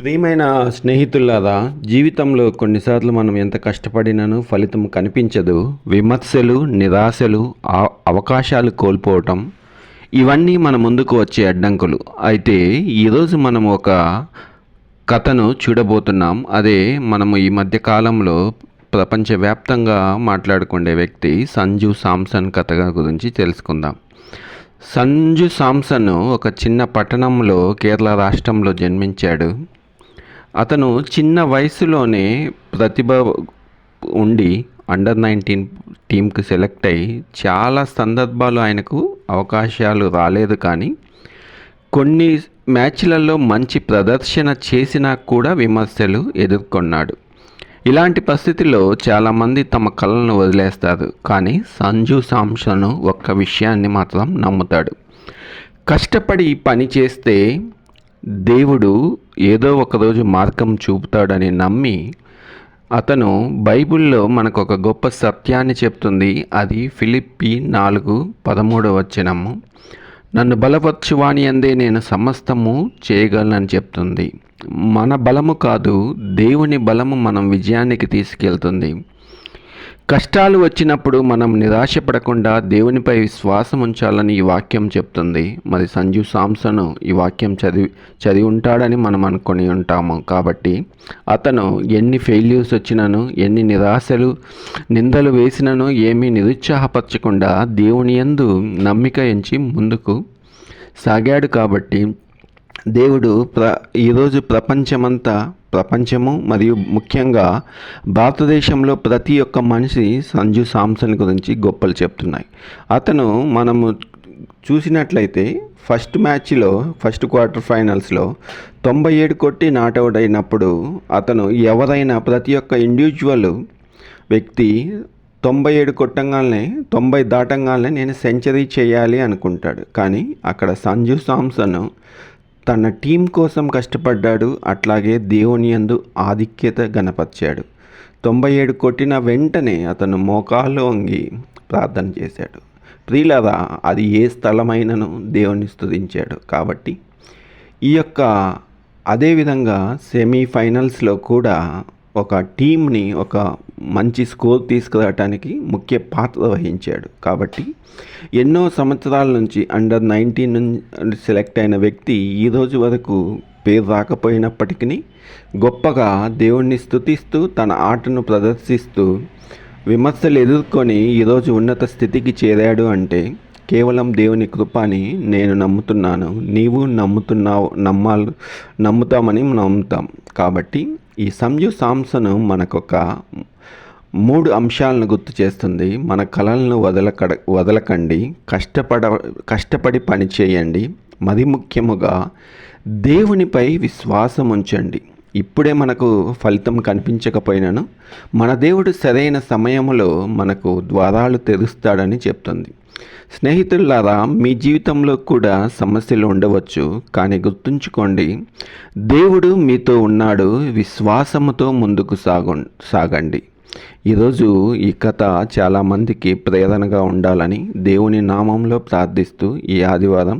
ప్రియమైన స్నేహితులారా, జీవితంలో కొన్నిసార్లు మనం ఎంత కష్టపడినను ఫలితం కనిపించదు. విమర్శలు, నిరాశలు, అవకాశాలు కోల్పోవటం ఇవన్నీ మన ముందుకు వచ్చే అడ్డంకులు. అయితే ఈరోజు మనం ఒక కథను చూడబోతున్నాం. అదే మనము ఈ మధ్య కాలంలో ప్రపంచవ్యాప్తంగా మాట్లాడుకునే వ్యక్తి సంజు శాంసన్ కథ గురించి తెలుసుకుందాం. సంజు శాంసన్ ఒక చిన్న పట్టణంలో కేరళ రాష్ట్రంలో జన్మించాడు. అతను చిన్న వయసులోనే ప్రతిభ ఉండి అండర్-19 టీంకి సెలెక్ట్ అయ్యి చాలా సందర్భాలు ఆయనకు అవకాశాలు రాలేదు. కానీ కొన్ని మ్యాచ్లలో మంచి ప్రదర్శన చేసినా కూడా విమర్శలు ఎదుర్కొన్నాడు. ఇలాంటి పరిస్థితిలో చాలామంది తమ కళలను వదిలేస్తారు. కానీ సంజు శాంసన్ ఒక్క విషయాన్ని మాత్రం నమ్ముతాడు. కష్టపడి పని చేస్తే దేవుడు ఏదో ఒకరోజు మార్గం చూపుతాడని నమ్మి అతను బైబిల్లో మనకు ఒక గొప్ప సత్యాన్ని చెప్తుంది. అది ఫిలిప్పీ 4:13 నన్ను బలపరచువాని అందే నేను సమస్తము చేయగలనని చెప్తుంది. మన బలము కాదు, దేవుని బలము మనం విజయానికి తీసుకెళ్తుంది. కష్టాలు వచ్చినప్పుడు మనం నిరాశపడకుండా దేవునిపై విశ్వాసం ఉంచాలని ఈ వాక్యం చెప్తుంది. మరి సంజు శాంసన్ ఈ వాక్యం చదివి ఉంటాడని మనం అనుకొని ఉంటాము. కాబట్టి అతను ఎన్ని ఫెయిల్యూర్స్ వచ్చినను, ఎన్ని నిరాశలు నిందలు వేసినను ఏమీ నిరుత్సాహపరచకుండా దేవుని యందు నమ్మిక ఎంచి ముందుకు సాగాడు. కాబట్టి దేవుడు ఈరోజు ప్రపంచము మరియు ముఖ్యంగా భారతదేశంలో ప్రతి ఒక్క మనిషి సంజు శాంసన్ గురించి గొప్పలు చెప్తున్నాయి. అతను మనము చూసినట్లయితే ఫస్ట్ క్వార్టర్ ఫైనల్స్లో 97 కొట్టి నాట్అవుట్ అయినప్పుడు అతను ఎవరైనా ప్రతి ఒక్క ఇండివిజువల్ వ్యక్తి 97 కొట్టంగానే 90 దాటంగానే నేను సెంచరీ చేయాలి అనుకుంటాడు. కానీ అక్కడ సంజు శాంసన్ తన టీం కోసం కష్టపడ్డాడు. అట్లాగే దేవుని యందు ఆధిక్యత గణపరిచాడు. 97 కొట్టిన వెంటనే అతను మోకాళ్ళు వంగి ప్రార్థన చేశాడు. ప్రియులారా, అది ఏ స్థలమైనను దేవుని స్తుతించాడు. కాబట్టి అదేవిధంగా సెమీఫైనల్స్లో కూడా ఒక టీంని ఒక మంచి స్కోర్ తీసుకురావడానికి ముఖ్య పాత్ర వహించాడు. కాబట్టి ఎన్నో సంవత్సరాల నుంచి అండర్-19 సెలెక్ట్ అయిన వ్యక్తి ఈరోజు వరకు పేరు రాకపోయినప్పటికీ గొప్పగా దేవుణ్ణి స్తుతిస్తూ తన ఆటను ప్రదర్శిస్తూ విమర్శలు ఎదుర్కొని ఈరోజు ఉన్నత స్థితికి చేరాడు. అంటే కేవలం దేవుని కృపని నేను నమ్ముతున్నాను, నీవు నమ్ముతామని నమ్ముతాం. కాబట్టి ఈ సంజు శాంసన్ మనకొక 3 అంశాలను గుర్తు చేస్తుంది. మన కళలను వదలకండి, కష్టపడి పని చేయండి, మరి ముఖ్యముగా దేవునిపై విశ్వాసం ఉంచండి. ఇప్పుడే మనకు ఫలితం కనిపించకపోయినను మన దేవుడు సరైన సమయంలో మనకు ద్వారాలు తెరుస్తాడని చెప్తుంది. స్నేహితులారా, మీ జీవితంలో కూడా సమస్యలు ఉండవచ్చు. కానీ గుర్తుంచుకోండి, దేవుడు మీతో ఉన్నాడు. విశ్వాసముతో ముందుకు సాగండి. ఈరోజు ఈ కథ చాలామందికి ప్రేరణగా ఉండాలని దేవుని నామంలో ప్రార్థిస్తూ ఈ ఆదివారం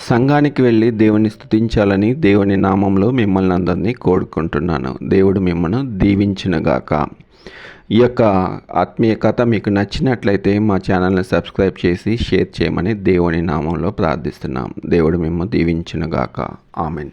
సంఘానికి వెళ్ళి దేవుని స్తుతించాలని దేవుని నామంలో మిమ్మల్ని అందరినీ కోరుకుంటున్నాను. దేవుడు మిమ్మల్ని దీవించునుగాక. ఈ యొక్క ఆత్మీయ కథ మీకు నచ్చినట్లయితే మా ఛానల్ని సబ్స్క్రైబ్ చేసి షేర్ చేయమని దేవుని నామంలో ప్రార్థిస్తున్నాం. దేవుడు మిమ్మల్ని దీవించునుగాక. ఆమెన్.